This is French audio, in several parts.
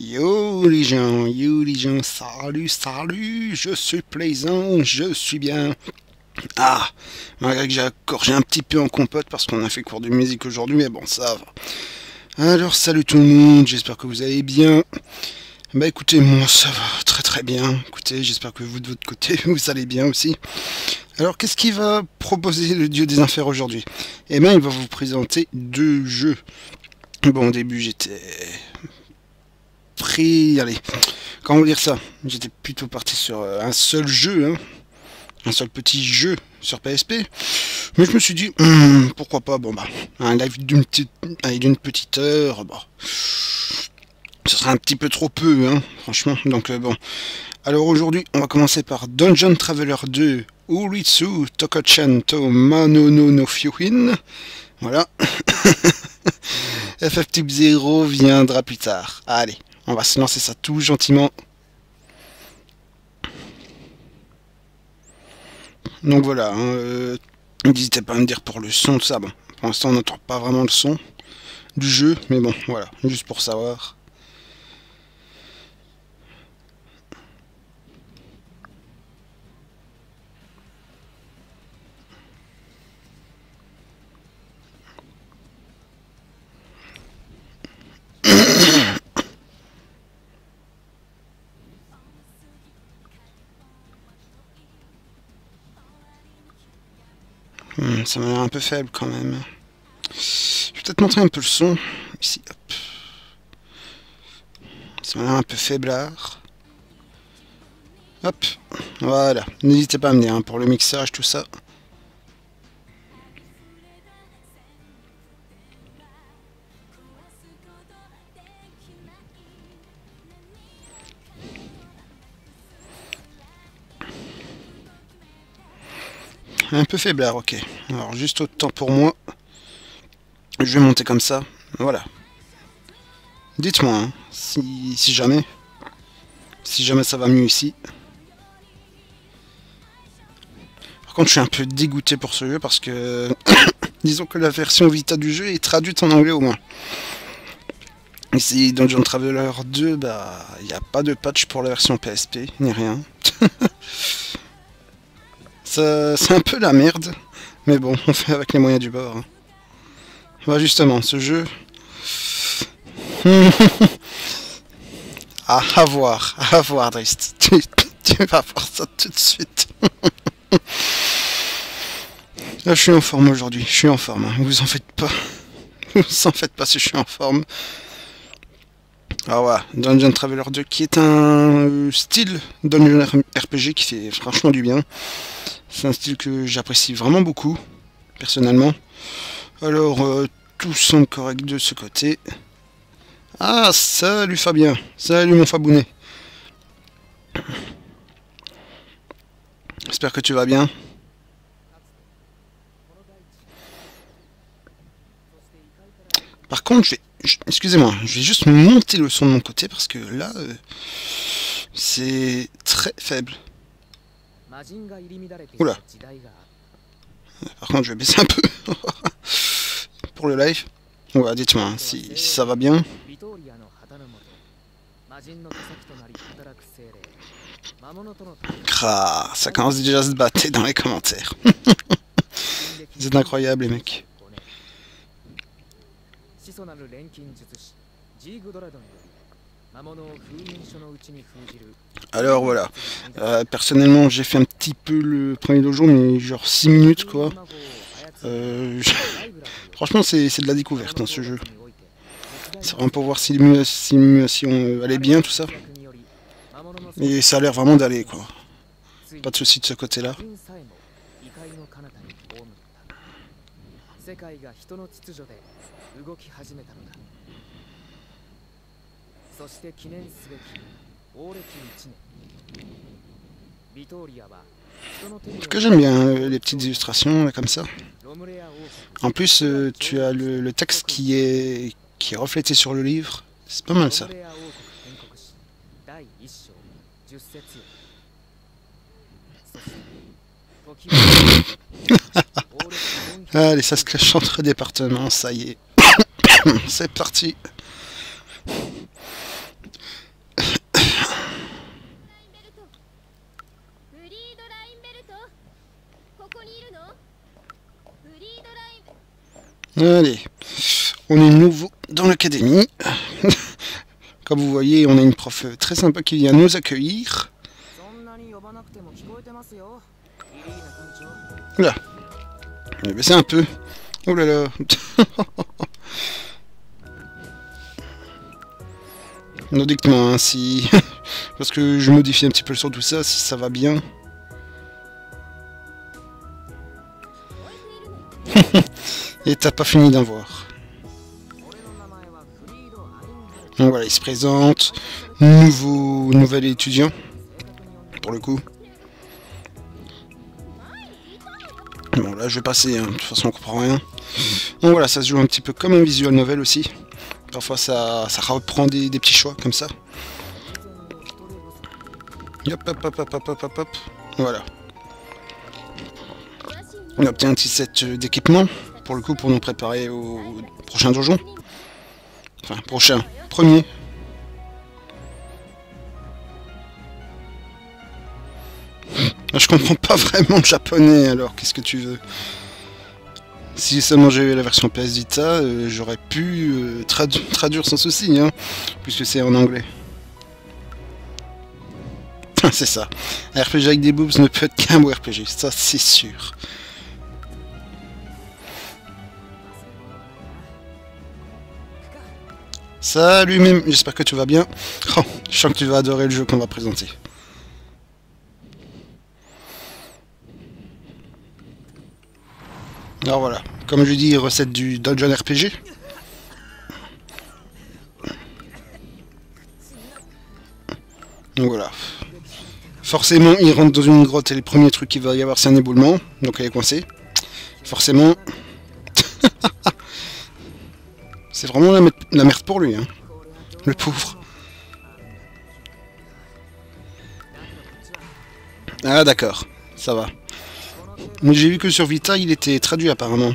yo les gens, salut, salut, je suis plaisant, je suis bien. Ah, malgré que j'ai accroché un petit peu en compote parce qu'on a fait cours de musique aujourd'hui, mais bon, ça va. Alors, salut tout le monde, j'espère que vous allez bien. Bah écoutez, moi ça va très très bien. Écoutez, j'espère que vous de votre côté, vous allez bien aussi. Alors, qu'est-ce qu'il va proposer le dieu des enfers aujourd'hui? Eh bien, il va vous présenter deux jeux. Bon, au début, j'étais pris... Allez, comment dire ça? J'étais plutôt parti sur un seul jeu, hein, un seul petit jeu sur PSP. Mais je me suis dit, pourquoi pas, bon bah, un live d'une petite heure, bah, ce serait un petit peu trop peu, hein, franchement. Donc bon. Alors aujourd'hui, on va commencer par Dungeon Traveler 2, Uritsu Tokochan to Manono no Fyuhin. Voilà. FF Type 0 viendra plus tard. Allez, on va se lancer ça tout gentiment. Donc voilà, hein, n'hésitez pas à me dire pour le son, tout ça. Bon, pour l'instant on n'entend pas vraiment le son du jeu, mais bon, voilà, juste pour savoir. Ça m'a l'air un peu faible quand même. Je vais peut-être montrer un peu le son. Ici, hop. Ça m'a l'air un peu faiblard. Hop, voilà. N'hésitez pas à me dire hein, pour le mixage, tout ça. Un peu faiblard, ok. Alors, juste autant pour moi. Je vais monter comme ça. Voilà. Dites-moi, hein, si jamais. Si jamais ça va mieux ici. Par contre, je suis un peu dégoûté pour ce jeu parce que... disons que la version Vita du jeu est traduite en anglais au moins. Ici, Dungeon Traveler 2, bah... il n'y a pas de patch pour la version PSP, ni rien. C'est un peu la merde. Mais bon, on fait avec les moyens du bord. Hein. Bah justement, ce jeu... à voir, Drist. Tu vas voir ça tout de suite. Là, je suis en forme aujourd'hui, je suis en forme, hein. Vous en faites pas. Vous en faites pas si je suis en forme. Ah ouais, Dungeon Traveler 2 qui est un style Dungeon RPG qui fait franchement du bien. C'est un style que j'apprécie vraiment beaucoup, personnellement. Alors, tout semble correct de ce côté. Ah, salut Fabien, salut mon Fabounet. J'espère que tu vas bien. Par contre, excusez-moi, je vais juste monter le son de mon côté parce que là, c'est très faible. Oula. Par contre, je vais baisser un peu pour le live. Ouais, dites-moi hein, si ça va bien. Ça commence déjà à se battre dans les commentaires. C'est incroyable les mecs. Alors voilà, personnellement j'ai fait un petit peu le premier dojo mais genre 6 minutes quoi. Franchement c'est de la découverte hein, ce jeu. C'est vraiment pour voir si l'immersion allait bien tout ça. Et ça a l'air vraiment d'aller quoi. Pas de soucis de ce côté là. En tout cas j'aime bien les petites illustrations là, comme ça. En plus tu as le texte qui est reflété sur le livre. C'est pas mal ça. Allez, ça se cache entre départements, ça y est. C'est parti. Allez, on est nouveau dans l'académie. Comme vous voyez, on a une prof très sympa qui vient nous accueillir. Là, j'ai baissé un peu. Oh là là. Non, dites-moi hein, si... Parce que je modifie un petit peu le son, tout ça, si ça va bien. Et t'as pas fini d'en voir. Donc voilà, il se présente. Nouvel étudiant. Pour le coup. Bon là je vais passer, hein. De toute façon on comprend rien. Donc voilà, ça se joue un petit peu comme un visual novel aussi. Parfois ça reprend des petits choix comme ça. Hop hop hop hop hop hop hop. Voilà. On obtient un petit set d'équipement, pour le coup pour nous préparer au prochain donjon. Enfin premier. Je comprends pas vraiment le japonais, alors qu'est-ce que tu veux? Si seulement j'avais la version PS Vita, j'aurais pu traduire sans souci, hein, puisque c'est en anglais. C'est ça. Un RPG avec des boobs ne peut être qu'un beau RPG, ça c'est sûr. Salut même, j'espère que tu vas bien. Oh, je sens que tu vas adorer le jeu qu'on va présenter. Alors voilà, comme je dis, recette du Dungeon RPG. Donc voilà. Forcément, il rentre dans une grotte et le premier truc qu'il va y avoir, c'est un éboulement. Donc elle est coincée. Forcément. C'est vraiment la merde pour lui, hein. Le pauvre. Ah d'accord, ça va. Mais j'ai vu que sur Vita, il était traduit apparemment.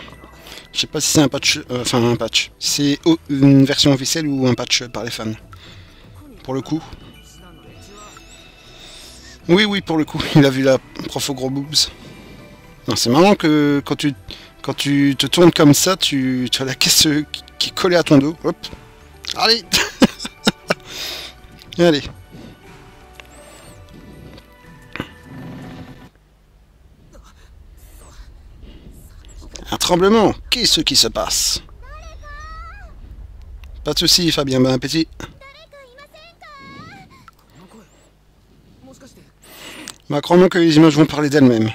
Je sais pas si c'est un patch, enfin un patch. C'est une version officielle ou un patch par les fans. Pour le coup. Oui, pour le coup, il a vu la prof aux gros boobs. Non, c'est marrant que quand tu te tournes comme ça, tu as la caisse qui est collée à ton dos. Hop. Allez. Allez. Un tremblement. Qu'est-ce qui se passe? Pas de soucis, Fabien, bon appétit. Bah, crois-moi que les images vont parler d'elles-mêmes.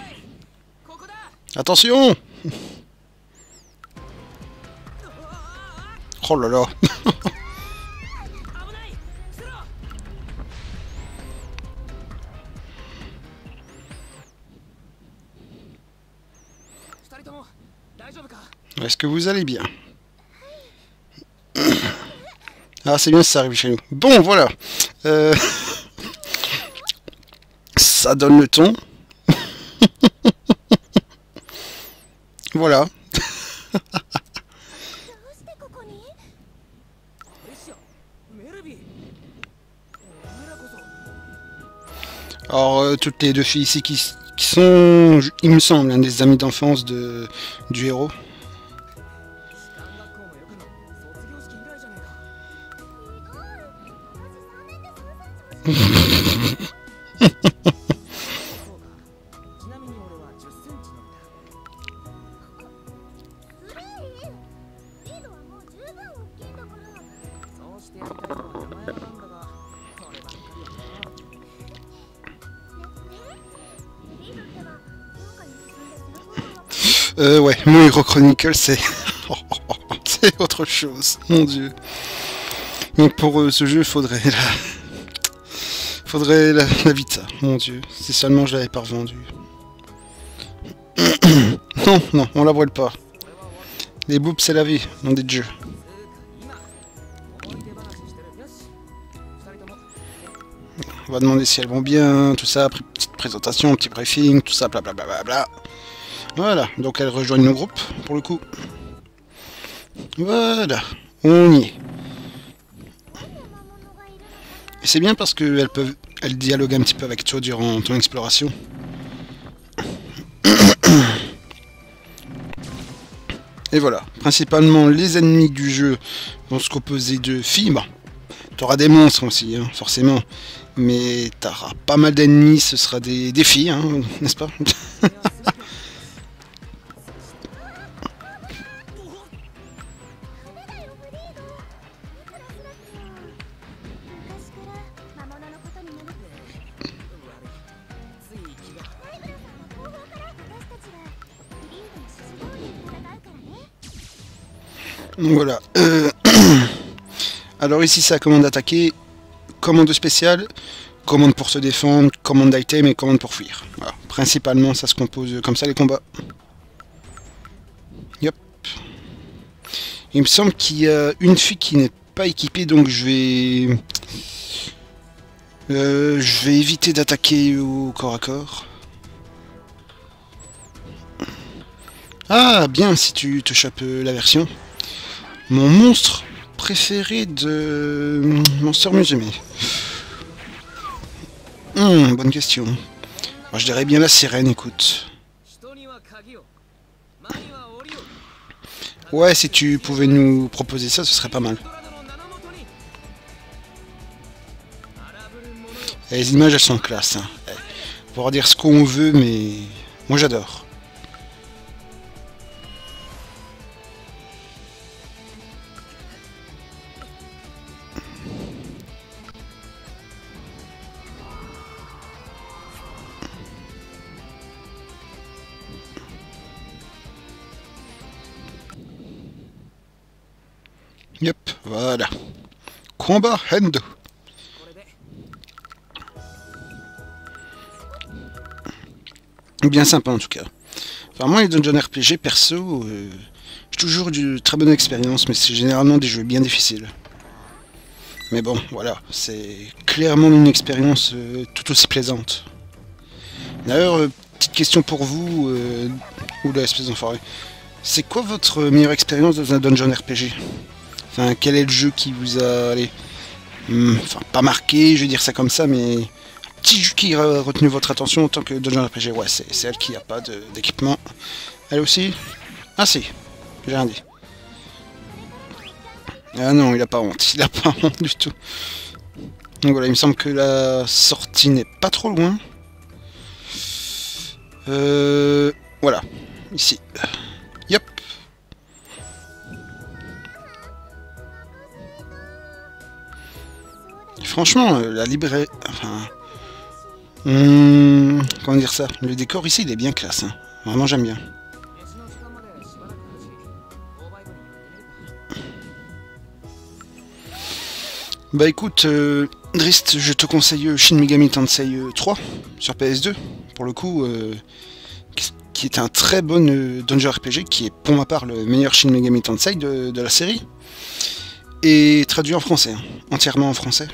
Attention! Oh là là! Est-ce que vous allez bien? Ah, c'est bien si ça arrive chez nous. Bon, voilà. Ça donne le ton. Voilà. Alors, toutes les deux filles ici qui sont, il me semble, hein, des amies d'enfance du héros. Ouais, mon Hero Chronicle, c'est... c'est autre chose, mon dieu. Donc pour ce jeu, faudrait la Vita, mon dieu. Si seulement je l'avais pas revendu. Non, on la voile pas. Les boobs, c'est la vie, dans des jeux. On va demander si elles vont bien, tout ça, petite présentation, petit briefing, tout ça, blablabla. Voilà, donc elles rejoignent nos groupes, pour le coup. Voilà, on y est. Et c'est bien parce qu'elles dialoguent un petit peu avec toi durant ton exploration. Et voilà, principalement les ennemis du jeu vont se composer de filles. Bon, t'auras des monstres aussi, hein, forcément. Mais t'auras pas mal d'ennemis, ce sera des filles, hein, n'est-ce pas? Donc voilà. Alors ici c'est la commande d'attaquer, commande spéciale, commande pour se défendre, commande d'item et commande pour fuir. Voilà. Principalement ça se compose comme ça les combats. Yep. Il me semble qu'il y a une fille qui n'est pas équipée, donc je vais éviter d'attaquer au corps à corps. Ah bien si tu te chopes la version. Mon monstre préféré de Monster Musume. Bonne question. Moi, je dirais bien la sirène, écoute. Ouais, si tu pouvais nous proposer ça, ce serait pas mal. Et les images, elles sont classe. Hein. On pourra dire ce qu'on veut, mais moi j'adore. Yep, voilà. Combat Hendo. Bien sympa en tout cas. Enfin, moi, les Dungeon RPG perso, j'ai toujours eu de très bonne expérience, mais c'est généralement des jeux bien difficiles. Mais bon, voilà, c'est clairement une expérience tout aussi plaisante. D'ailleurs, petite question pour vous, oula, espèce d'enfoiré. C'est quoi votre meilleure expérience dans un Dungeon RPG? Enfin, quel est le jeu qui vous a, allez, enfin, pas marqué, je vais dire ça comme ça, mais petit jeu qui a retenu votre attention en tant que Dungeon RPG? Ouais, c'est elle qui n'a pas d'équipement. Elle aussi? Ah si, j'ai rien dit. Ah non, il a pas honte, il a pas honte du tout. Donc voilà, il me semble que la sortie n'est pas trop loin. Voilà, ici. Yep. Franchement, la librairie... Enfin... comment dire ça? Le décor ici, il est bien classe. Hein. Vraiment, j'aime bien. Bah écoute, Drist, je te conseille Shin Megami Tensei 3 sur PS2. Pour le coup, qui est un très bon Dungeon RPG, qui est pour ma part le meilleur Shin Megami Tensei de la série. Et traduit en français, hein, entièrement en français.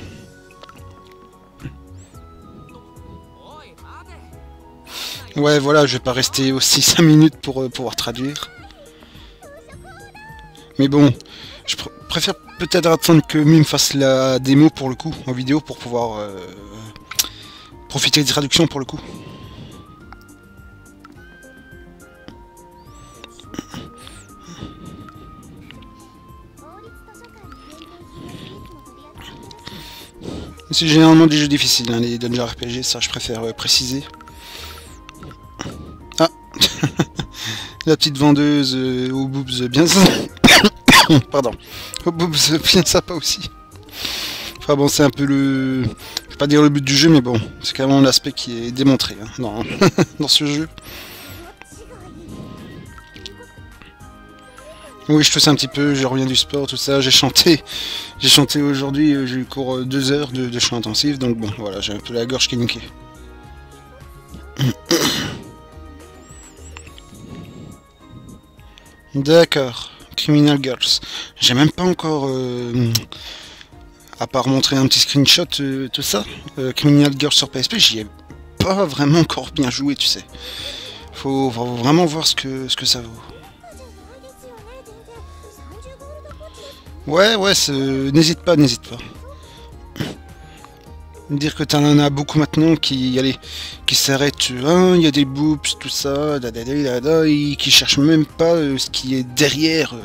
Ouais, voilà, je vais pas rester aussi 5 minutes pour pouvoir traduire. Mais bon, je préfère peut-être attendre que Mime fasse la démo pour le coup, en vidéo, pour pouvoir profiter des traductions pour le coup. C'est généralement des jeux difficiles, hein, les Dungeon RPG, ça je préfère préciser. Ah la petite vendeuse aux boobs bien sympa. Pardon. Aux boobs bien sympa aussi. Enfin bon, c'est un peu le... Je vais pas dire le but du jeu, mais bon, c'est quand même l'aspect qui est démontré hein, dans ce jeu. Oui, je tousse un petit peu, je reviens du sport, tout ça, j'ai chanté aujourd'hui, j'ai eu cours 2 heures de chant intensif, donc bon, voilà, j'ai un peu la gorge qui est niquée. D'accord, Criminal Girls. J'ai même pas encore, à part montrer un petit screenshot, tout ça, Criminal Girls sur PSP, j'y ai pas vraiment encore bien joué, tu sais. Faut vraiment voir ce que ça vaut. Ouais, n'hésite pas, n'hésite pas. Dire que t'en as beaucoup maintenant qui s'arrêtent, hein, il y a des boops, tout ça, et qui cherchent même pas ce qui est derrière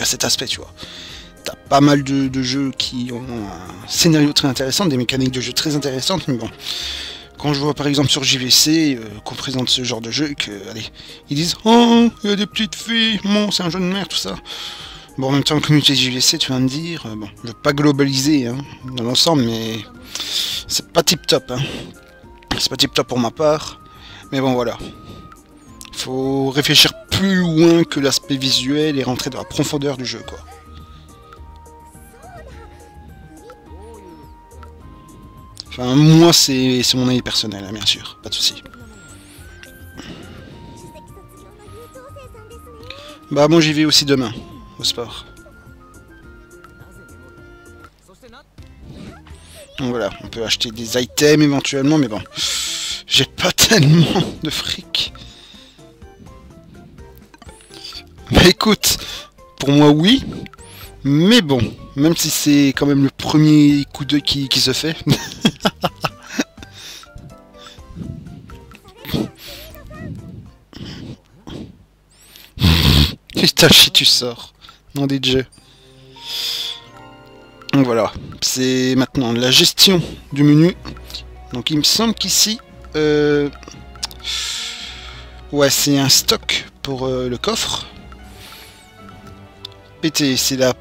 cet aspect, tu vois. T'as pas mal de jeux qui ont un scénario très intéressant, des mécaniques de jeu très intéressantes, mais bon. Quand je vois par exemple sur JVC qu'on présente ce genre de jeu, allez, ils disent oh, il y a des petites filles, bon, c'est un jeu de merde, tout ça. Bon, en même temps, communauté JVC, tu vas me dire, bon, je veux pas globaliser hein, dans l'ensemble, mais c'est pas tip top. Hein. C'est pas tip top pour ma part, mais bon, voilà. Faut réfléchir plus loin que l'aspect visuel et rentrer dans la profondeur du jeu, quoi. Enfin, moi, c'est mon avis personnel, hein, bien sûr, pas de souci. Bah, moi, j'y vais aussi demain, au sport. Donc voilà, on peut acheter des items éventuellement, mais bon, j'ai pas tellement de fric. Bah écoute, pour moi, oui, mais bon, même si c'est quand même le premier coup d'œil qui se fait. Itachi, tu sors. Non, DJ. Donc voilà, c'est maintenant la gestion du menu. Donc il me semble qu'ici... ouais, c'est un stock pour le coffre. PT, c'est la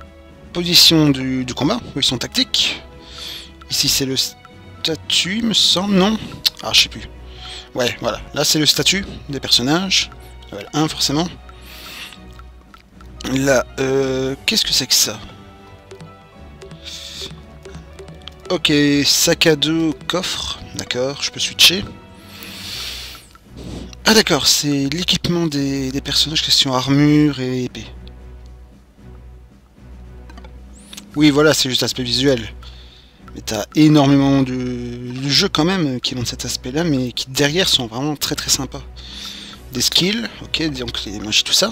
position du combat, où ils sont tactiques. Ici, c'est le statut, il me semble, non? Ah, je sais plus. Ouais, voilà. Là, c'est le statut des personnages. Level 1, forcément. Là, qu'est-ce que c'est que ça? Ok, sac à dos, coffre. D'accord, je peux switcher. Ah d'accord, c'est l'équipement des personnages, question armure et épée. Oui, voilà, c'est juste l'aspect visuel. Mais t'as énormément de jeux quand même qui ont cet aspect-là, mais qui derrière sont vraiment très très sympas. Des skills, ok, donc les magies, tout ça.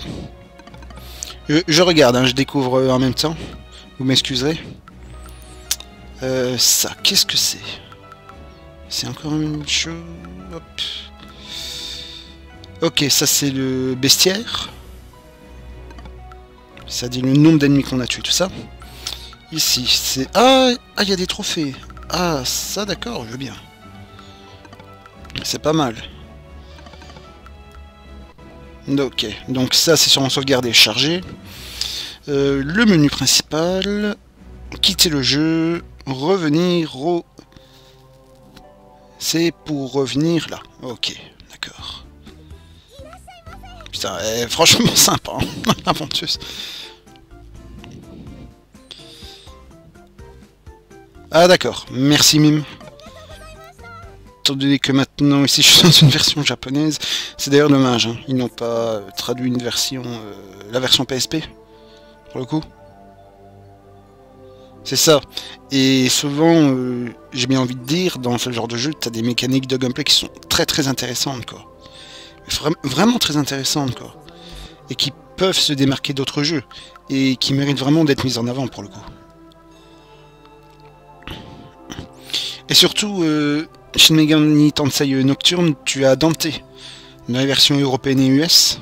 Je regarde, hein, je découvre en même temps. Vous m'excuserez. Ça, qu'est-ce que c'est? C'est encore une chose... Hop. Ok, ça c'est le bestiaire. Ça dit le nombre d'ennemis qu'on a tués, tout ça. Ici, c'est... Ah, il y a des trophées. Ah, ça d'accord, je veux bien. C'est pas mal. Ok, donc ça c'est sûrement sauvegarder et charger. Le menu principal. Quitter le jeu. Revenir au... C'est pour revenir là. Ok, d'accord. Putain, franchement sympa, hein, l'aventure. Ah d'accord, merci Mime. Étant donné que maintenant ici je suis dans une version japonaise, c'est d'ailleurs dommage, hein. Ils n'ont pas traduit une version, la version PSP, pour le coup. C'est ça. Et souvent, j'ai bien envie de dire, dans ce genre de jeu, t'as des mécaniques de gameplay qui sont très très intéressantes, quoi. Vraiment très intéressantes, quoi. Et qui peuvent se démarquer d'autres jeux. Et qui méritent vraiment d'être mises en avant, pour le coup. Et surtout, Shin Megami Tensei Nocturne, tu as Dante, dans la version européenne et US,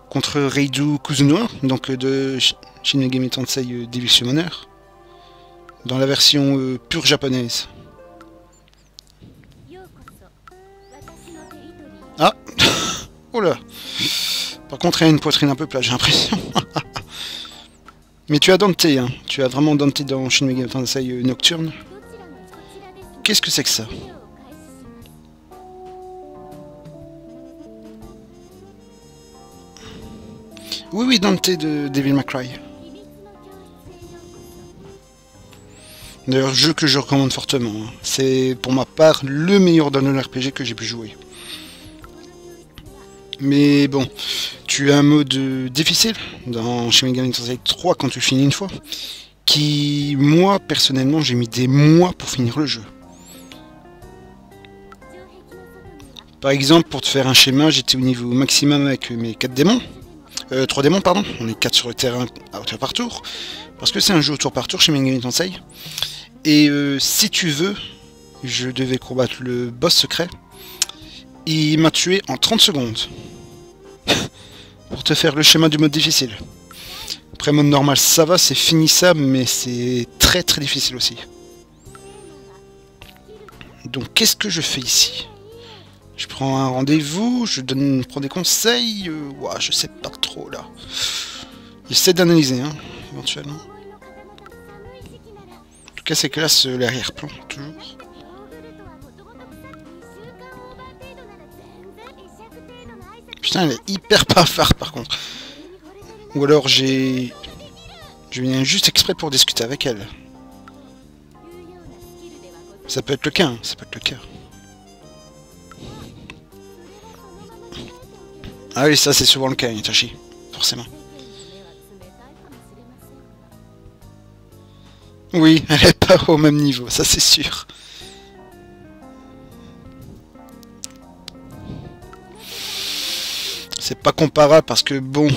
contre Reidu Kuzunoa, donc de Shin Megami Tensei Devil Summoner, dans la version pure japonaise. Ah. Oh là. Par contre, il y a une poitrine un peu plate, j'ai l'impression. Mais tu as Dante, hein. Tu as vraiment Dante dans Shin Megami Tensei Nocturne. Qu'est-ce que c'est que ça? Oui, oui, Dante de Devil May Cry. D'ailleurs, jeu que je recommande fortement. Hein. C'est, pour ma part, le meilleur d'un RPG que j'ai pu jouer. Mais bon, tu as un mode difficile dans Shin Megami Tensei 3 quand tu finis une fois, qui, moi, personnellement, j'ai mis des mois pour finir le jeu. Par exemple, pour te faire un schéma, j'étais au niveau maximum avec mes 4 démons. 3 démons, pardon. On est 4 sur le terrain à tour par tour. Parce que c'est un jeu au tour par tour chez Megami Tensei. Et si tu veux, je devais combattre le boss secret. Il m'a tué en 30 secondes. Pour te faire le schéma du mode difficile. Après mode normal ça va, c'est finissable, mais c'est très très difficile aussi. Donc qu'est-ce que je fais ici? Je prends un rendez-vous, prends des conseils, ouah, je sais pas trop là. J'essaie d'analyser, hein, éventuellement. En tout cas c'est classe l'arrière-plan, toujours. Putain, elle est hyper bavarde par contre. Ou alors je viens juste exprès pour discuter avec elle. Ça peut être le cas, hein, ça peut être le cas. Ah oui, ça c'est souvent le cas, Itachi, forcément. Oui, elle est pas au même niveau, ça c'est sûr. C'est pas comparable parce que bon,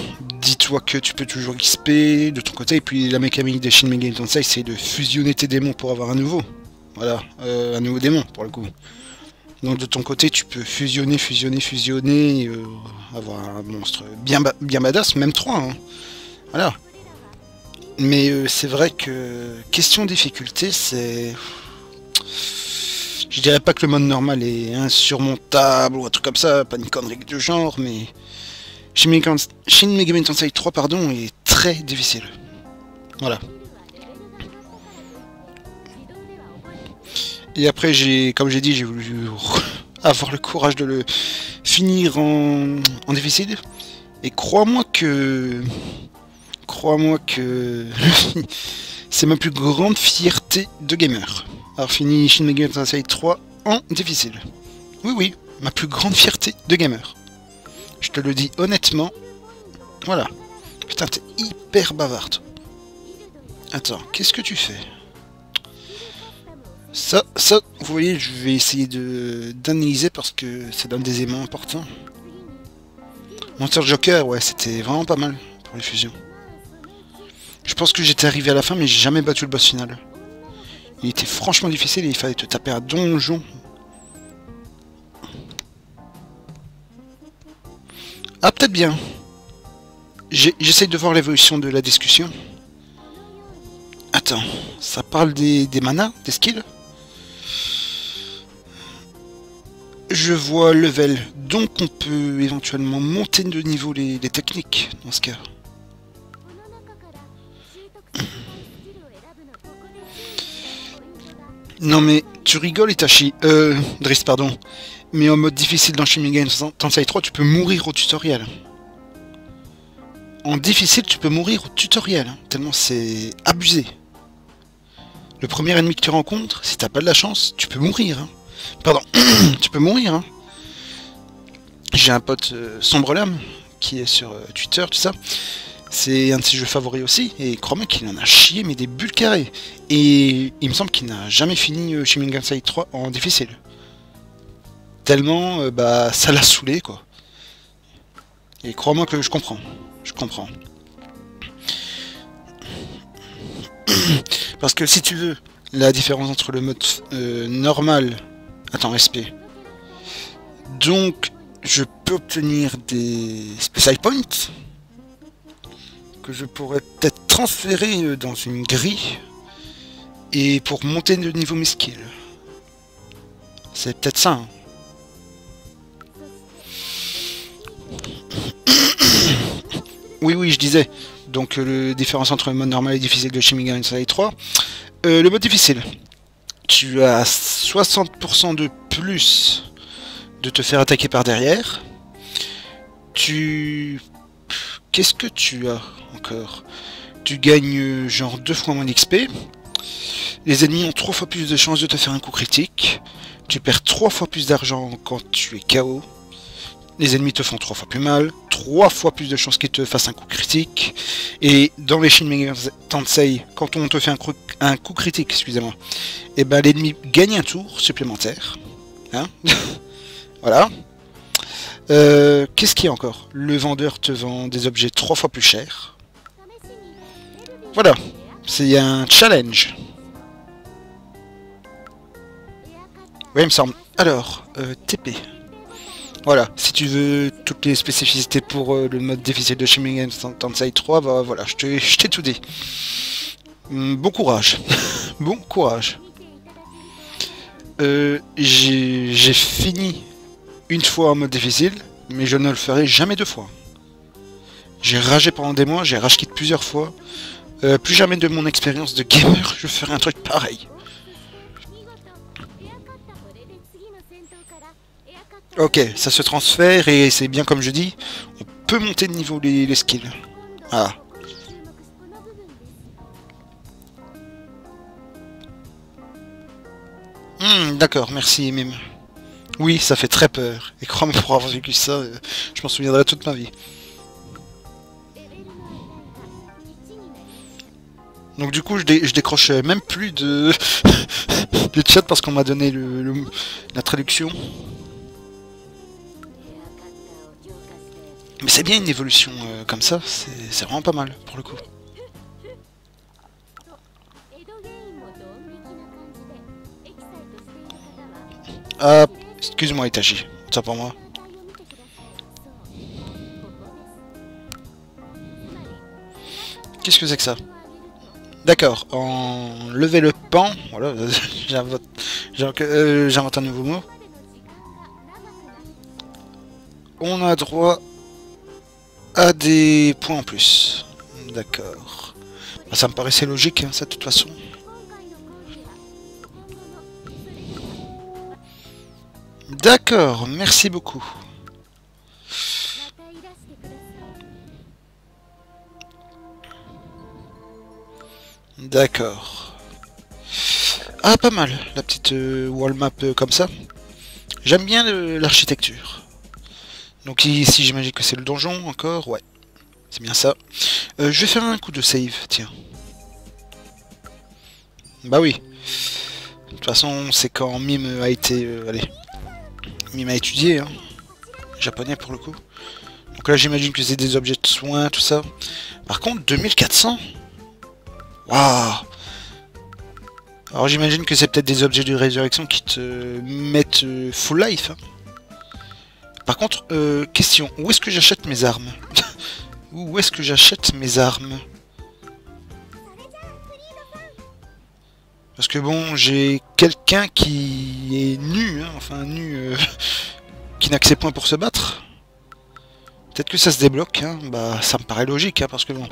dis-toi que tu peux toujours XP de ton côté, et puis la mécanique de Shin Megami Tensei c'est de fusionner tes démons pour avoir un nouveau. Voilà, un nouveau démon pour le coup. Donc de ton côté tu peux fusionner, avoir un monstre bien badass, même 3. Hein. Voilà. Mais c'est vrai que question difficulté, c'est... Je dirais pas que le mode normal est insurmontable ou un truc comme ça, pas une connerie de genre, mais... Shin Megami Tensei 3 pardon, est très difficile. Voilà. Et après, comme j'ai dit, j'ai voulu avoir le courage de le finir en difficile. Et crois-moi que c'est ma plus grande fierté de gamer. Alors fini Shin Megami Tensei 3 en difficile. Oui, oui, ma plus grande fierté de gamer. Je te le dis honnêtement. Voilà. Putain, t'es hyper bavarde. Attends, qu'est-ce que tu fais? Ça, vous voyez, je vais essayer d'analyser parce que ça donne des éléments importants. Monster Joker, ouais, c'était vraiment pas mal pour les fusions. Je pense que j'étais arrivé à la fin, mais j'ai jamais battu le boss final. Il était franchement difficile et il fallait te taper un donjon. Ah, peut-être bien. J'essaye de voir l'évolution de la discussion. Attends, ça parle des manas, des skills? Je vois level, donc on peut éventuellement monter de niveau les techniques dans ce cas. Non mais tu rigoles Itachi, Driss pardon. Mais en mode difficile dans Shin Megami Tensei 3 tu peux mourir au tutoriel. En difficile tu peux mourir au tutoriel, hein, tellement c'est abusé. Le premier ennemi que tu rencontres, si t'as pas de la chance, tu peux mourir. Hein. Pardon, tu peux mourir. Hein. J'ai un pote Sombre Lame qui est sur Twitter, tout ça. C'est un de ses jeux favoris aussi, et crois-moi qu'il en a chié, mais des bulles carrées. Et il me semble qu'il n'a jamais fini Shin Megami Tensei 3 en difficile. Tellement, bah, ça l'a saoulé, quoi. Et crois-moi que je comprends. Je comprends. Parce que si tu veux, la différence entre le mode normal... Attends, SP. Donc, je peux obtenir des Special Points que je pourrais peut-être transférer dans une grille et pour monter de niveau mes skills. C'est peut-être ça. Hein. Oui, je disais. Donc, la différence entre le mode normal et difficile de Shin Megami Tensei 3. Le mode difficile. Tu as 60% de plus de te faire attaquer par derrière. Qu'est-ce que tu as encore? Tu gagnes genre 2 fois moins d'XP. Les ennemis ont 3 fois plus de chances de te faire un coup critique. Tu perds 3 fois plus d'argent quand tu es KO. Les ennemis te font 3 fois plus mal. 3 fois plus de chances qu'ils te fassent un coup critique. Et dans les Shin Megami Tensei, quand on te fait un coup critique, excusez-moi, et ben l'ennemi gagne un tour supplémentaire. Hein. Voilà. Qu'est-ce qu'il y a encore? Le vendeur te vend des objets 3 fois plus chers. Voilà. C'est un challenge. Oui, il me semble. Alors, TP. Voilà, si tu veux toutes les spécificités pour le mode difficile de Shin Megami Tensei 3, bah voilà, je t'ai tout dit. Bon courage. Bon courage. J'ai fini une fois en mode difficile, mais je ne le ferai jamais deux fois. J'ai ragé pendant des mois, j'ai rage quit plusieurs fois. Plus jamais de mon expérience de gamer, je ferai un truc pareil. Ok, ça se transfère et c'est bien comme je dis, on peut monter de niveau les skills. Ah. D'accord, merci Mime. Oui, ça fait très peur. Et crois-moi, pour avoir vécu ça, je m'en souviendrai toute ma vie. Donc du coup, je décroche même plus de le chat parce qu'on m'a donné la traduction. Mais c'est bien une évolution comme ça, c'est vraiment pas mal pour le coup. Ah, excuse-moi Itachi, ça pour moi. Qu'est-ce que c'est que ça? D'accord, en lever le pan, voilà, j'invente un nouveau mot. On a droit à des points en plus. D'accord. Bah, ça me paraissait logique, hein, ça, de toute façon. D'accord, merci beaucoup. D'accord. Ah, pas mal, la petite wall map comme ça. J'aime bien l'architecture. Donc ici, j'imagine que c'est le donjon encore. Ouais, c'est bien ça. Je vais faire un coup de save, tiens. Bah oui. De toute façon, c'est quand Mime a été... allez. Mime a étudié, hein. Japonais pour le coup. Donc là, j'imagine que c'est des objets de soins, tout ça. Par contre, 2400. Waouh. Alors j'imagine que c'est peut-être des objets de résurrection qui te mettent full life. Hein. Par contre, question, où est-ce que j'achète mes armes? Où est-ce que j'achète mes armes? Parce que bon, j'ai quelqu'un qui est nu, hein, enfin nu, qui n'a que ses points pour se battre. Peut-être que ça se débloque, hein. Bah ça me paraît logique, hein, parce que bon,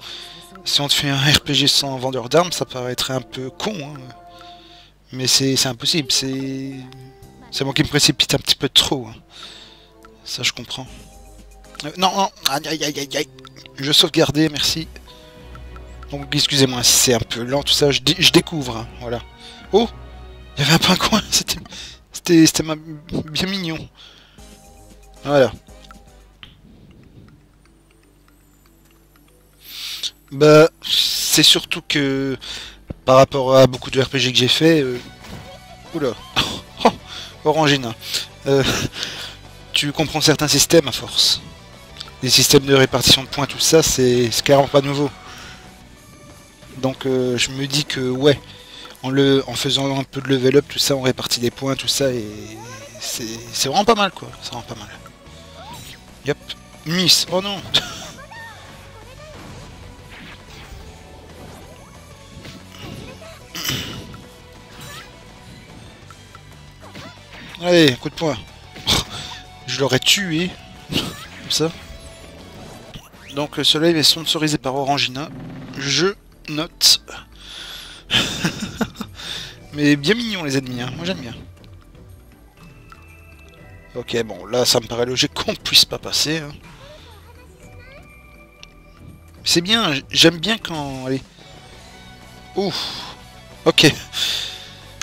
si on te fait un RPG sans vendeur d'armes, ça paraîtrait un peu con, hein. Mais c'est impossible, c'est moi qui me précipite un petit peu trop. Hein. Ça je comprends. Non, non, aïe aïe aïe aïe aïe. Je sauvegardais, merci. Donc excusez-moi si c'est un peu lent tout ça, je découvre, hein, voilà. Oh, il y avait un pingouin, c'était bien mignon. Voilà. Bah, c'est surtout que par rapport à beaucoup de RPG que j'ai fait, oula, oh, Orangina, tu comprends certains systèmes à force. Les systèmes de répartition de points, tout ça, c'est clairement pas nouveau. Donc je me dis que ouais, en faisant un peu de level up, tout ça, on répartit les points, tout ça, et c'est vraiment pas mal quoi, c'est vraiment pas mal. Yep, Miss, oh non. Allez, coup de poing. Je l'aurais tué. Comme ça. Donc ce live est sponsorisé par Orangina. Je note. Mais bien mignon les ennemis, hein. Moi j'aime bien. Ok, bon, là ça me paraît logique qu'on puisse pas passer. Hein. C'est bien, j'aime bien quand... Allez. Ouf. Ok.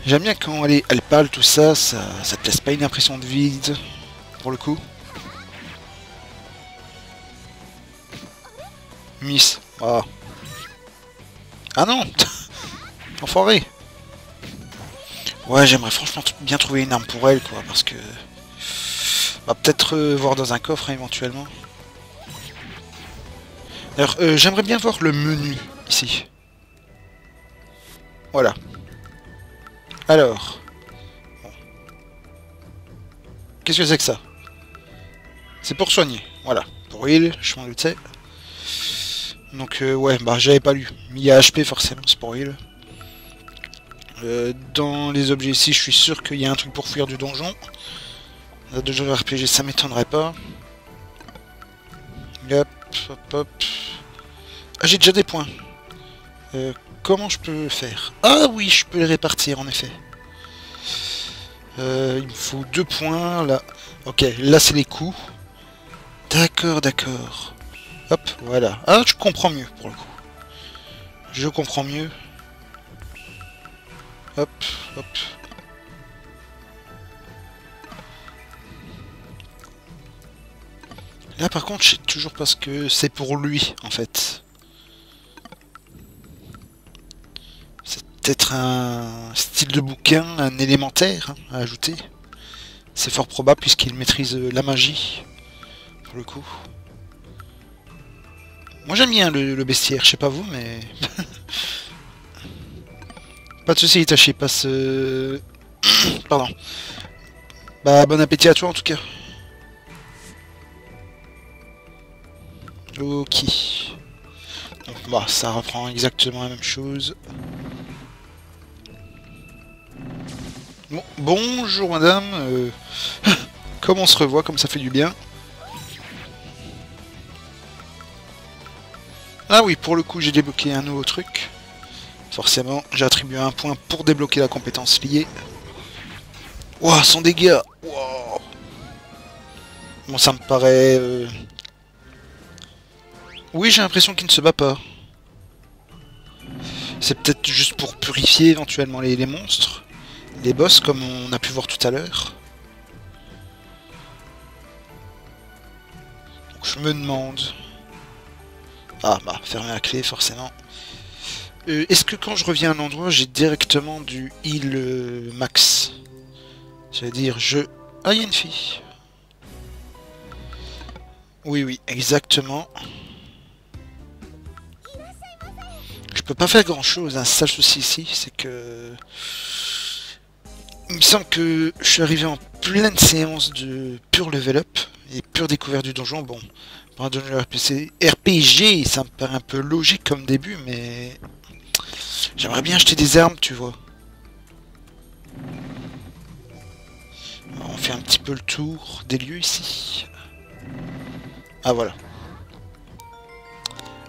J'aime bien quand elle parle, tout ça, ça te laisse pas une impression de vide, pour le coup. Miss. Ah, ah non. Enfoiré. Ouais, j'aimerais franchement bien trouver une arme pour elle, quoi, parce que... Bah, peut-être voir dans un coffre, hein, éventuellement. D'ailleurs, j'aimerais bien voir le menu, ici. Voilà. Alors... Bon. Qu'est-ce que c'est que ça? C'est pour soigner, voilà. Pour heal, je m'en doutais. Donc ouais, bah j'avais pas lu. Il y a HP forcément, c'est pour heal. Dans les objets ici, je suis sûr qu'il y a un truc pour fuir du donjon. De jeux RPG, ça m'étonnerait pas. Hop, hop, hop. Ah, j'ai déjà des points. Comment je peux faire? Ah oui, je peux les répartir en effet. Il me faut 2 points là. Ok, là c'est les coups. D'accord, d'accord. Hop, voilà. Ah, je comprends mieux pour le coup. Je comprends mieux. Hop, hop. Là par contre, je sais toujours pas ce que c'est pour lui en fait. C'est peut-être un style de bouquin, un élémentaire hein, à ajouter. C'est fort probable puisqu'il maîtrise la magie. Pour le coup. Moi j'aime bien le bestiaire, je sais pas vous mais... Pas de soucis Itachi, passe... Pardon. Bah bon appétit à toi en tout cas. Ok. Donc bah ça reprend exactement la même chose. Bon, bonjour madame. Comme on se revoit, comme ça fait du bien. Ah oui, pour le coup j'ai débloqué un nouveau truc. Forcément, j'ai attribué un point pour débloquer la compétence liée. Ouah, son dégât. Wow. Bon, ça me paraît... Oui, j'ai l'impression qu'il ne se bat pas. C'est peut-être juste pour purifier éventuellement les monstres. Les boss, comme on a pu voir tout à l'heure. Donc je me demande... Ah, bah, fermer la clé, forcément. Est-ce que quand je reviens à un endroit, j'ai directement du heal max? C'est-à-dire, je... Ah, il y a une fille. Oui, oui, exactement. Je peux pas faire grand-chose. Un sale souci ici, c'est que... Il me semble que je suis arrivé en pleine séance de pur level up et pure découverte du donjon. Bon, pour un donjon RPG, ça me paraît un peu logique comme début, mais... J'aimerais bien acheter des armes, tu vois. Alors, on fait un petit peu le tour des lieux ici. Ah, voilà.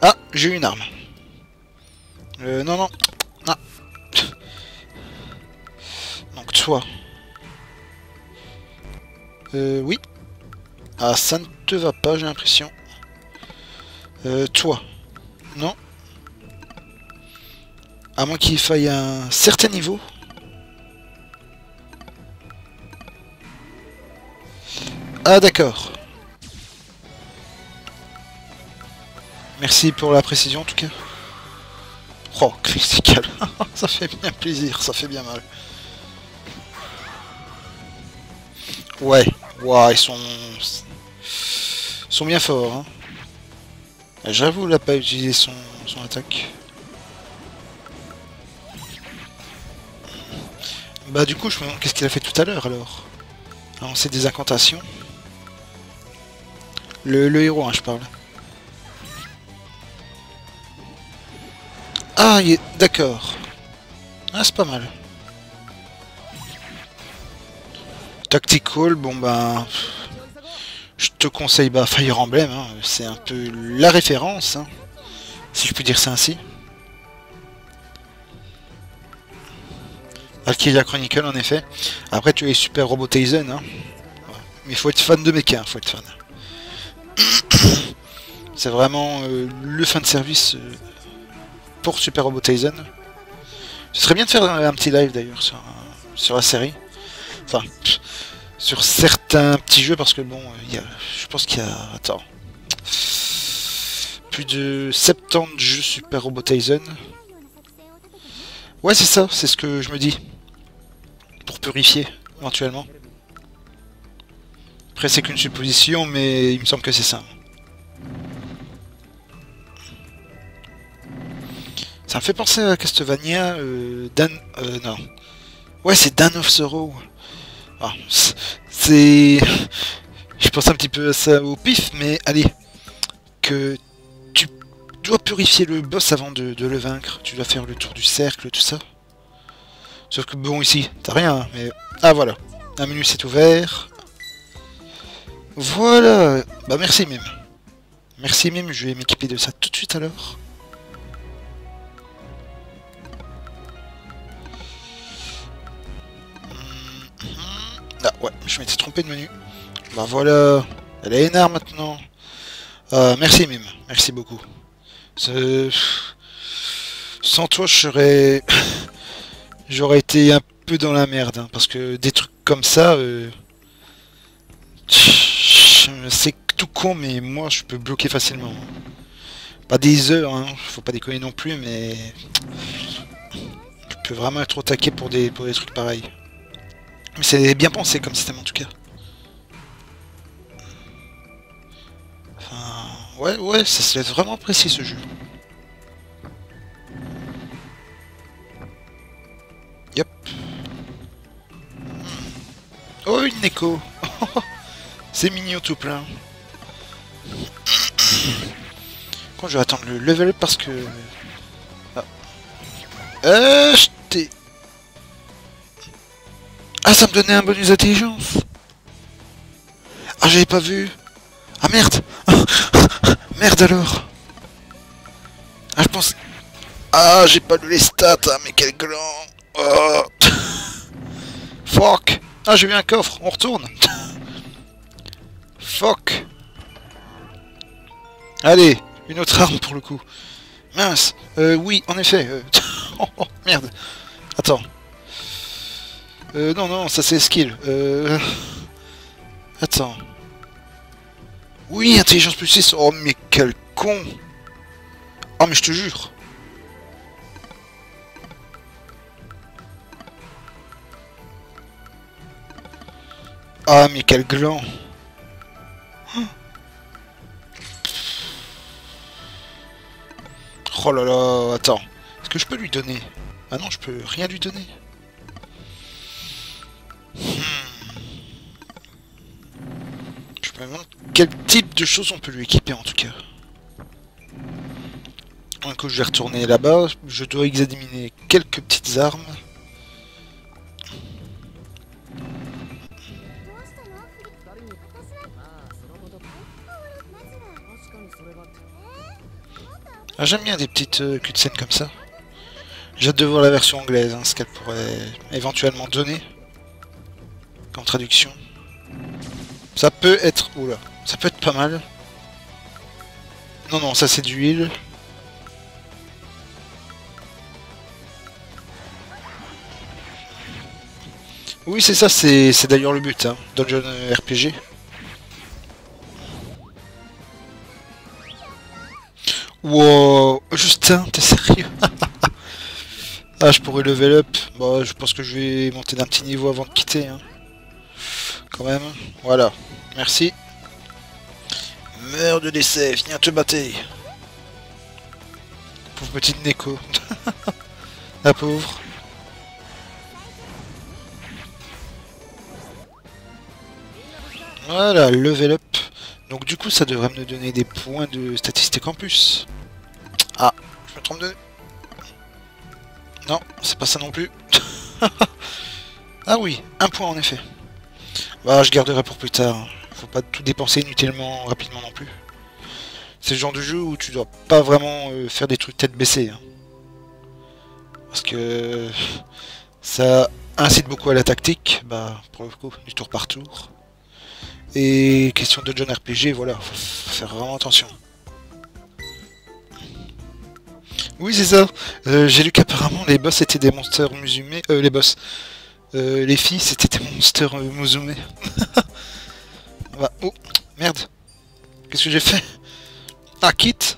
Ah, j'ai eu une arme. Non, non. Ah. Donc, toi. Oui. Ah, ça ne te va pas, j'ai l'impression. Toi. Non. À moins qu'il faille un certain niveau. Ah d'accord. Merci pour la précision en tout cas. Oh, critical. Ça fait bien plaisir, ça fait bien mal. Ouais, wow, ils sont bien forts. Hein. J'avoue, il n'a pas utilisé son attaque. Bah du coup, je me demande qu'est-ce qu'il a fait tout à l'heure alors. Alors c'est des incantations. Le héros, hein, je parle. Ah, d'accord. Ah, c'est pas mal. Tactical, bon bah... Je te conseille bah, Fire Emblem, hein. C'est un peu la référence, hein, si je puis dire ça ainsi. Valkyria Chronicle en effet. Après tu es Super Robot Tyson, hein. Mais il faut être fan de mecha, faut être fan. C'est vraiment le fan de service pour Super Robot Tyson. Ce serait bien de faire un petit live d'ailleurs sur la série. Enfin, sur certains petits jeux parce que bon, je pense qu'il y a... Attends. Plus de 70 jeux Super Robot Tyson. Ouais, c'est ça, c'est ce que je me dis. Pour purifier, éventuellement. Après, c'est qu'une supposition, mais il me semble que c'est ça. Ça me fait penser à Castlevania, non. Ouais, c'est Dan of Sorrow. Ah, c'est... Je pense un petit peu à ça au pif, mais allez, que tu dois purifier le boss avant de le vaincre. Tu dois faire le tour du cercle, tout ça. Sauf que bon, ici, t'as rien, hein, mais... Ah, voilà. Un menu s'est ouvert. Voilà. Bah, merci, Mime. Merci, Mime. Je vais m'équiper de ça tout de suite, alors. Ah, ouais, je m'étais trompé de menu. Bah, voilà. Elle est énorme, maintenant. Merci, Mime. Merci beaucoup. Sans toi, j'aurais été un peu dans la merde, hein, parce que des trucs comme ça, c'est tout con, mais moi je peux bloquer facilement. Pas des heures, hein, faut pas déconner non plus, mais je peux vraiment être au taquet pour des trucs pareils. Mais c'est bien pensé comme système en tout cas. Enfin, ouais, ça se laisse vraiment apprécier ce jeu. Yep. Oh, une Neko. C'est mignon tout plein. Quand je vais attendre le level up parce que... Ah. Je t'ai... Ah, ça me donnait un bonus d'intelligence. Ah, j'avais pas vu. Ah, merde. Merde alors. Ah, je pense... Ah, j'ai pas lu les stats, hein, mais quel gland. Oh. Fuck. Ah, j'ai vu un coffre, on retourne. Fuck. Allez, une autre arme pour le coup. Mince. Oui, en effet. Oh, merde. Attends. Non, ça c'est skill. Attends. Oui, intelligence plus 6. Oh, mais quel con. Oh, mais je te jure. Ah, mais quel gland. Oh là là, attends. Est-ce que je peux lui donner? Ah non, je peux rien lui donner. Je me demande quel type de choses on peut lui équiper en tout cas. Un coup je vais retourner là-bas, je dois examiner quelques petites armes. Ah, j'aime bien des petites cutscenes comme ça. J'ai hâte de voir la version anglaise, hein, ce qu'elle pourrait éventuellement donner comme traduction. Ça peut être... Oula, ça peut être pas mal. Non, ça c'est d'huile. Oui, c'est ça, c'est d'ailleurs le but, hein, Dungeon RPG. Wow, Justin, t'es sérieux? Ah, je pourrais level up. Bon, je pense que je vais monter d'un petit niveau avant de quitter, hein. Quand même. Voilà. Merci. Meurs de décès, viens te battre. Pauvre petite Neko. La pauvre. Voilà, level up. Donc du coup, ça devrait me donner des points de statistiques en plus. Ah, je me trompe de... Non, c'est pas ça non plus. Ah oui, un point en effet. Bah, je garderai pour plus tard. Faut pas tout dépenser inutilement rapidement non plus. C'est le genre de jeu où tu dois pas vraiment faire des trucs tête baissée. Hein. Parce que ça incite beaucoup à la tactique, bah pour le coup, du tour par tour. Et question de Dungeon RPG, voilà, faut faire vraiment attention. Oui, c'est ça. J'ai lu qu'apparemment les boss étaient des monsters musulmans. Les boss. Les filles, c'était des monsters musulmans. Bah, oh, merde. Qu'est-ce que j'ai fait? Ah, quitte.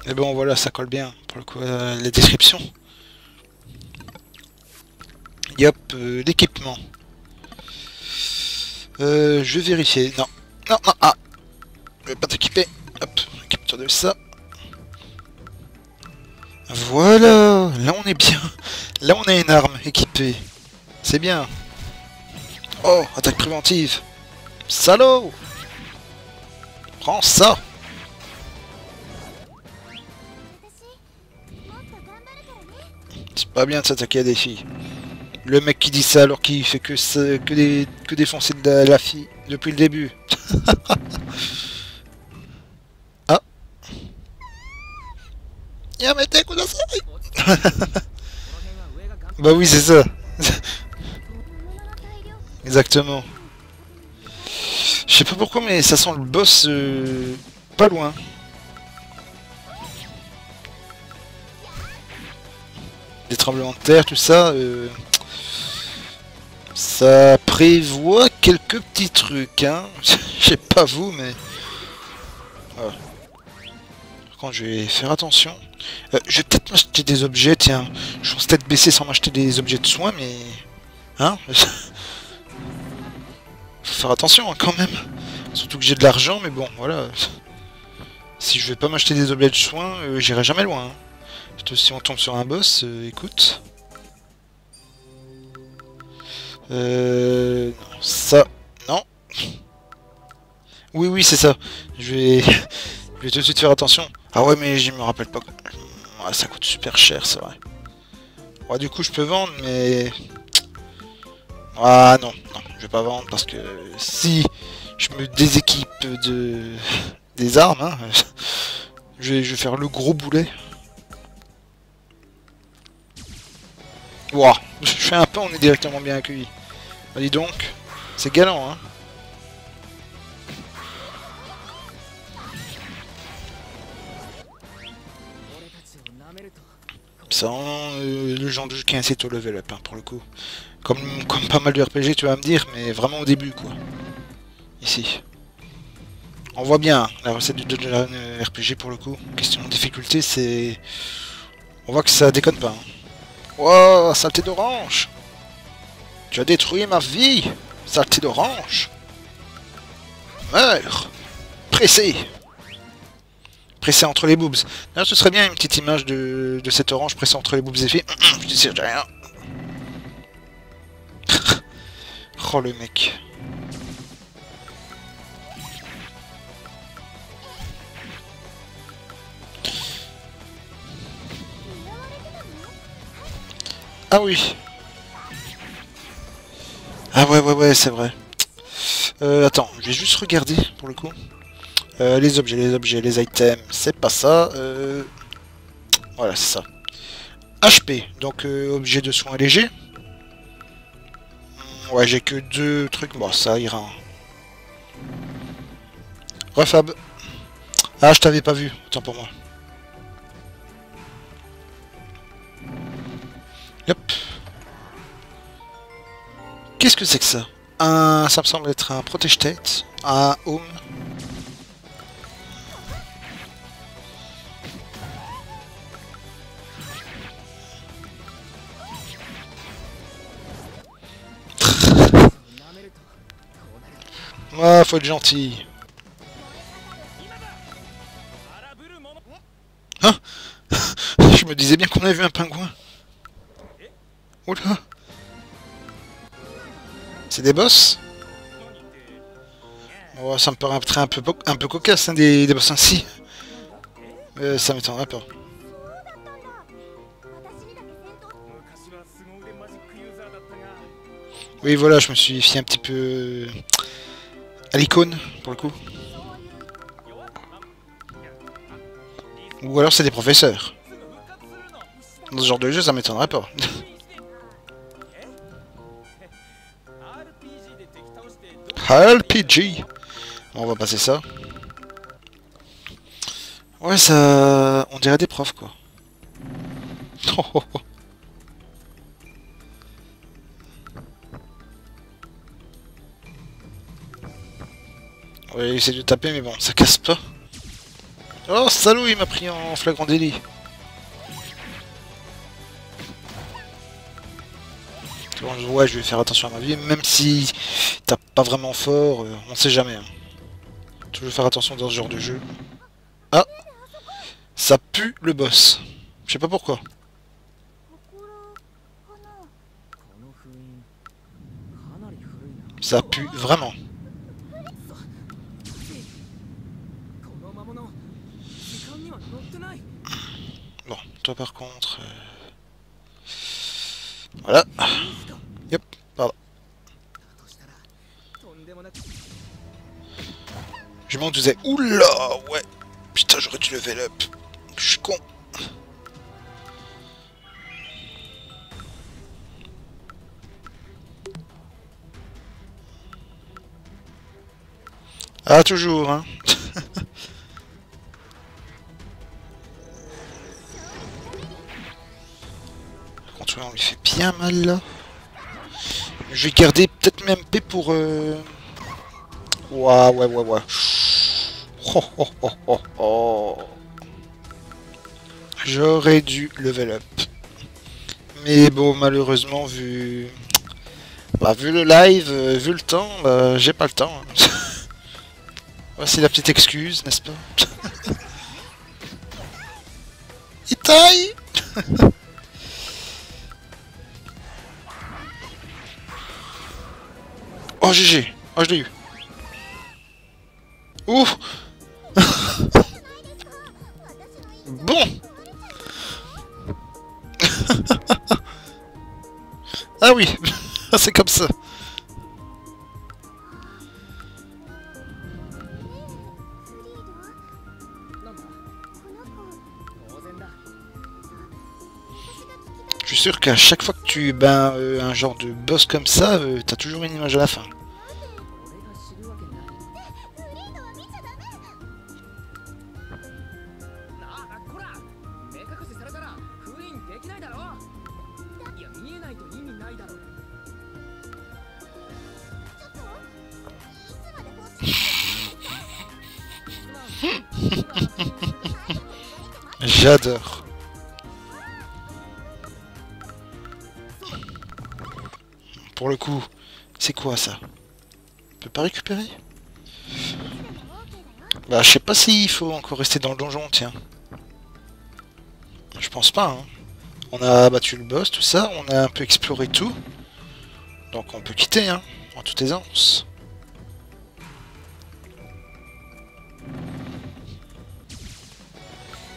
Et bon, voilà, ça colle bien pour le coup la description. Yop, l'équipement. Je vais vérifier. Non, ah. Je vais pas t'équiper. Hop, équipe-toi de ça. Voilà. là on est bien. Là on a une arme équipée. C'est bien. Oh, attaque préventive. Salaud! Prends ça! C'est pas bien de s'attaquer à des filles. Le mec qui dit ça alors qu'il fait que défoncer de la fille depuis le début. Ah! Yamete kudasai! Bah oui, c'est ça. Exactement. Je sais pas pourquoi, mais ça sent le boss pas loin. Des tremblements de terre, tout ça. Ça prévoit quelques petits trucs, hein. Je sais pas vous, mais... Voilà. Par contre, je vais faire attention. Je vais peut-être m'acheter des objets, tiens. Je pense peut-être baisser sans m'acheter des objets de soins, mais... Hein? Faut faire attention, hein, quand même. Surtout que j'ai de l'argent, mais bon, voilà. Si je vais pas m'acheter des objets de soins, j'irai jamais loin. Hein. Surtout si on tombe sur un boss, écoute... Non, ça... Non. Oui, oui, c'est ça. Je vais tout de suite faire attention. Ah ouais, mais je me rappelle pas. Ouais, ça coûte super cher, c'est vrai. Ouais, du coup, je peux vendre, mais... Ah non, non, je vais pas vendre parce que si je me déséquipe des armes, hein, je vais faire le gros boulet. Ouah, je fais un pas, on est directement bien accueilli. Bah, dis donc, c'est galant, hein. Ça le genre de jeu qui est assez tôt level up, hein, pour le coup. Comme pas mal de RPG, tu vas me dire, mais vraiment au début, quoi. Ici. On voit bien la recette du Dungeon RPG, pour le coup. Question de difficulté, c'est... On voit que ça déconne pas. Hein. Wow, saleté d'orange! Tu as détruit ma vie! Saleté d'orange! Meurs! Pressé! Pressé entre les boobs. D'ailleurs, ce serait bien une petite image de cette orange pressée entre les boobs et fait. Je dis rien. Oh le mec. Ah oui. Ah ouais, c'est vrai. Attends, je vais juste regarder pour le coup. Les objets, les items, c'est pas ça. Voilà, c'est ça. HP, donc objet de soins léger. Ouais, j'ai que 2 trucs. Bon, ça ira. Refab. Ah, je t'avais pas vu. Autant pour moi. Hop. Qu'est-ce que c'est que ça? Ça me semble être un protège-tête. Un home. Ah, faut être gentil. Hein? Je me disais bien qu'on avait vu un pingouin. Oula. C'est des boss? Oh, ça me paraîtrait un peu cocasse, hein, des boss ainsi. Ça m'étonnerait pas. Oui, voilà, je me suis fié un petit peu à l'icône, pour le coup. Ou alors c'est des professeurs. Dans ce genre de jeu, ça m'étonnerait pas. RPG. On va passer ça. Ouais, ça... On dirait des profs, quoi. Ouais, il essaie de taper, mais bon, ça casse pas. Oh, salaud, il m'a pris en flagrant délit. Ouais, je vais faire attention à ma vie, même si t'as pas vraiment fort, on sait jamais. Hein. Toujours faire attention dans ce genre de jeu. Ah, ça pue le boss. Je sais pas pourquoi. Ça pue vraiment. Bon, toi par contre... Voilà. Yep, pardon. Je m'en disais, oula, ouais. Putain, j'aurais dû level up. Je suis con. Ah, toujours, hein. Par contre, ouais, on lui fait bien mal, là. Je vais garder peut-être même MP pour... Ouah, ouais. Oh, oh, oh, oh, oh. J'aurais dû level up. Mais bon, malheureusement, vu... Bah, vu le live, vu le temps, bah, j'ai pas le temps. Hein. Voici la petite excuse, n'est-ce pas? Il taille. Oh, GG. Oh, je l'ai eu. Ouh. Bon. Ah oui. C'est comme ça. Je suis sûr qu'à chaque fois que tu bats un genre de boss comme ça, t'as toujours une image à la fin. J'adore. Pour le coup, c'est quoi ça? On peut pas récupérer? Bah, je sais pas s'il faut encore rester dans le donjon, tiens. Je pense pas, hein. On a battu le boss, tout ça, on a un peu exploré tout. Donc on peut quitter, hein, en toute aisance.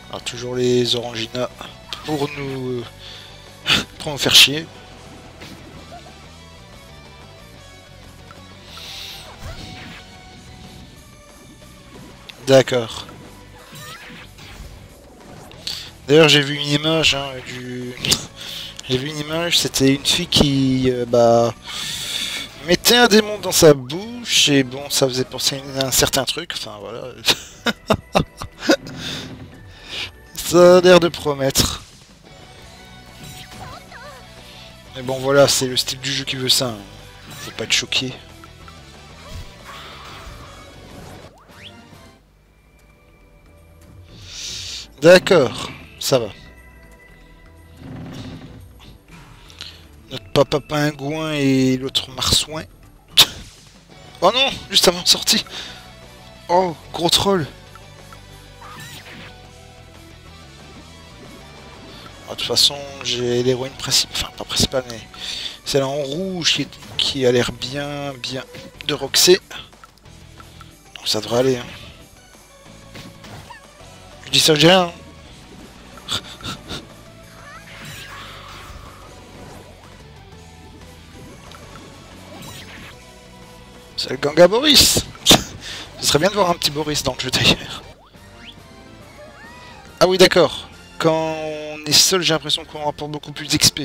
Alors toujours les Oranginas pour nous faire chier. D'accord. D'ailleurs j'ai vu une image hein, j'ai vu une image, c'était une fille qui mettait un démon dans sa bouche et bon ça faisait penser à un certain truc, enfin voilà. Ça a l'air de promettre. Mais bon voilà, c'est le style du jeu qui veut ça. Hein. Faut pas être choqué. D'accord, ça va. Notre papa pingouin et l'autre marsouin. Oh non, juste avant de sortie. Oh, gros troll. De toute façon, j'ai l'héroïne principale, enfin pas principale, mais celle en rouge qui a l'air bien de Roxy. Donc ça devrait aller. Hein. Je dis ça, je dis rien. Hein. C'est le gang à Boris. Ce serait bien de voir un petit Boris dans le jeu d'ailleurs. Ah oui, d'accord. Quand on est seul, j'ai l'impression qu'on rapporte beaucoup plus d'XP.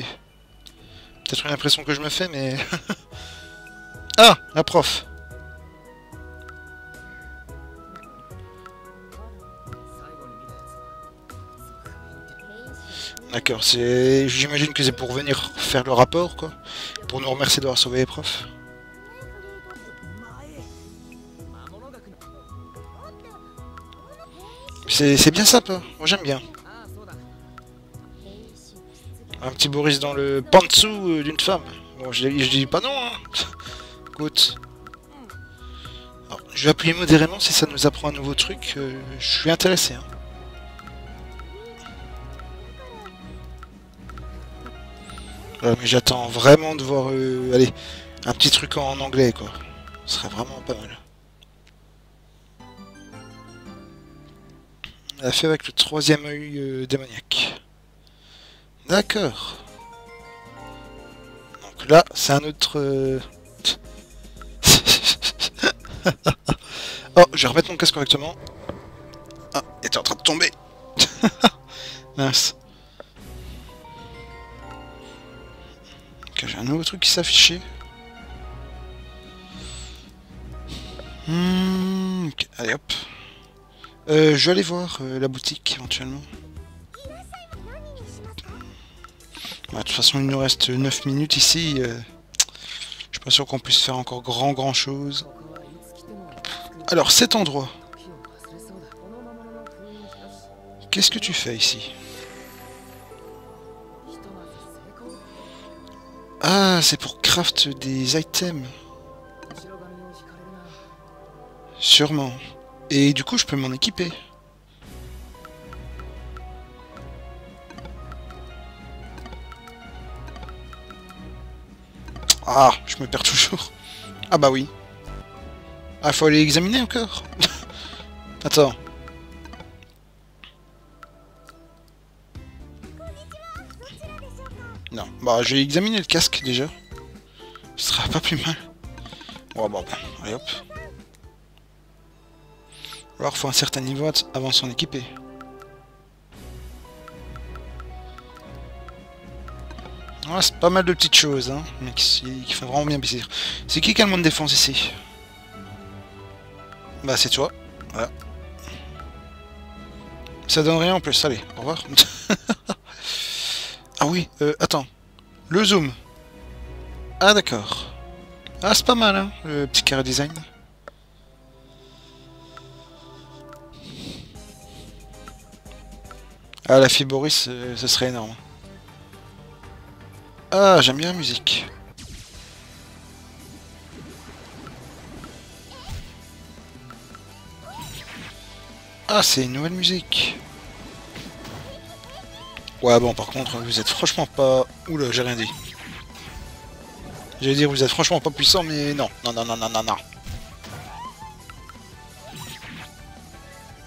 Peut-être une impression que je me fais, mais... Ah, la prof. D'accord, j'imagine que c'est pour venir faire le rapport, quoi. Pour nous remercier d'avoir sauvé les profs. C'est bien ça, pas. Moi, j'aime bien. Un petit Boris dans le pantsu d'une femme. Bon, je dis pas non, hein. Écoute. Alors, je vais appuyer modérément si ça nous apprend un nouveau truc. Je suis intéressé. Hein. Mais j'attends vraiment de voir... allez, Un petit truc en anglais, quoi. Ce serait vraiment pas mal. Elle a fait avec le troisième œil démoniaque. D'accord. Donc là, c'est un autre... Oh, je vais remettre mon casque correctement. Ah, il était en train de tomber. Mince. Ok, j'ai un nouveau truc qui s'affichait. Ok, allez hop. Je vais aller voir la boutique éventuellement. Bah, de toute façon, il nous reste 9 minutes ici. Je suis pas sûr qu'on puisse faire encore grand chose. Alors, cet endroit. Qu'est-ce que tu fais ici? Ah, c'est pour craft des items. Sûrement. Et du coup, je peux m'en équiper. Ah, je me perds toujours. Ah bah oui. Ah, faut aller examiner encore. Attends. Non, bah j'ai examiné le casque déjà. Ce sera pas plus mal. Oh, bon, allez hop. Alors faut un certain niveau avant de s'en équiper. Ouais, c'est pas mal de petites choses, hein, mais qui font vraiment bien plaisir. C'est qui a le moins de défense ici? Bah c'est toi. Voilà. Ça donne rien en plus, allez, au revoir. Ah oui, attends. Le zoom. Ah d'accord. Ah c'est pas mal, hein, le petit carré design. Ah la fille Boris, ce serait énorme. Ah j'aime bien la musique. Ah c'est une nouvelle musique. Ouais bon par contre vous êtes franchement pas... Oula j'ai rien dit. J'allais dire vous êtes franchement pas puissant mais non. Non.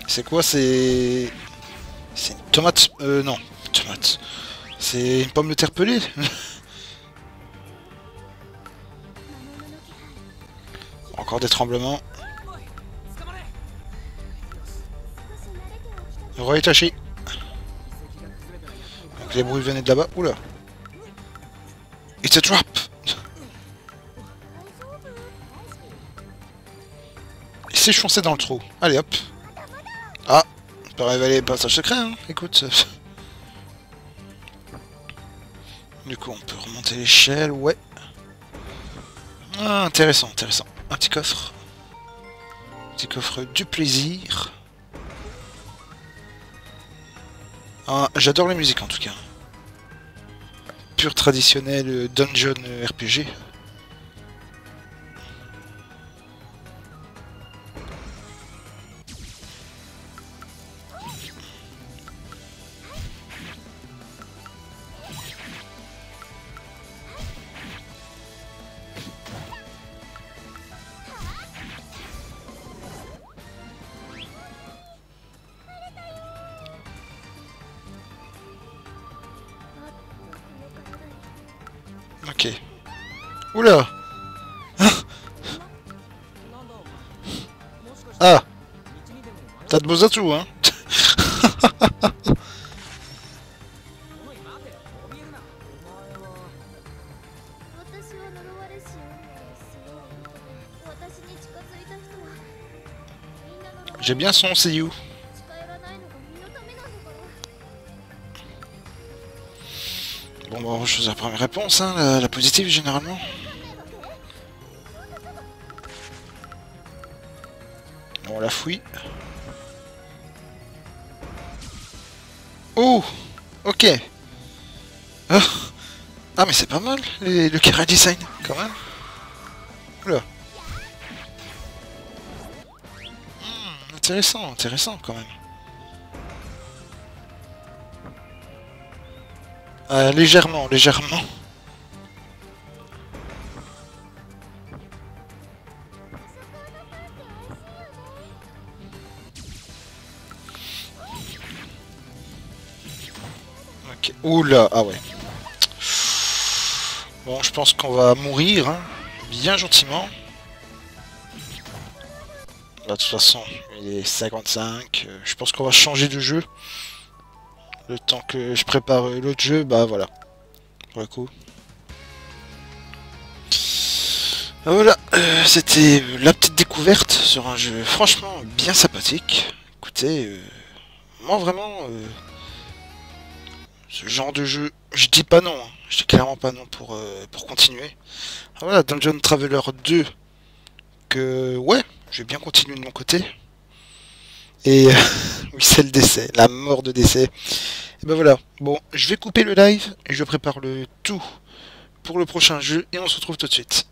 C'est quoi c'est... C'est une tomate... non. Tomate. C'est une pomme de terre pelée. Encore des tremblements. Le roi est taché. Donc les bruits venaient de là-bas. Oula. It's a trap. Il s'est foncé dans le trou. Allez hop. Ah. On peut révéler le passage secret, hein. Écoute. Du coup on peut remonter l'échelle. Ouais. Ah, intéressant. Un petit coffre. Petit coffre du plaisir. Ah, j'adore la musique en tout cas. Pur traditionnel dungeon RPG. Ok. Oula. Ah. T'as de beaux atouts, hein. J'ai bien son see you. Bon, bah, on va choisir la première réponse, hein, la positive généralement. On la fouille. Oh, ok. Ah, ah mais c'est pas mal, le carré design, quand même. Oula. Intéressant quand même. Légèrement. Ok. Oula, ah ouais. Bon, je pense qu'on va mourir, hein, bien gentiment. Là, de toute façon, il est 55. Je pense qu'on va changer de jeu. Le temps que je prépare l'autre jeu, bah voilà. Pour le coup. Voilà, c'était la petite découverte sur un jeu franchement bien sympathique. Écoutez, moi vraiment, ce genre de jeu, je dis pas non, hein. Je dis clairement pas non pour continuer. Ah, voilà, Dungeon Traveler 2, que ouais, je vais bien continuer de mon côté. Et oui, c'est le décès, la mort de décès. Et ben voilà, bon, je vais couper le live et je prépare le tout pour le prochain jeu et on se retrouve tout de suite.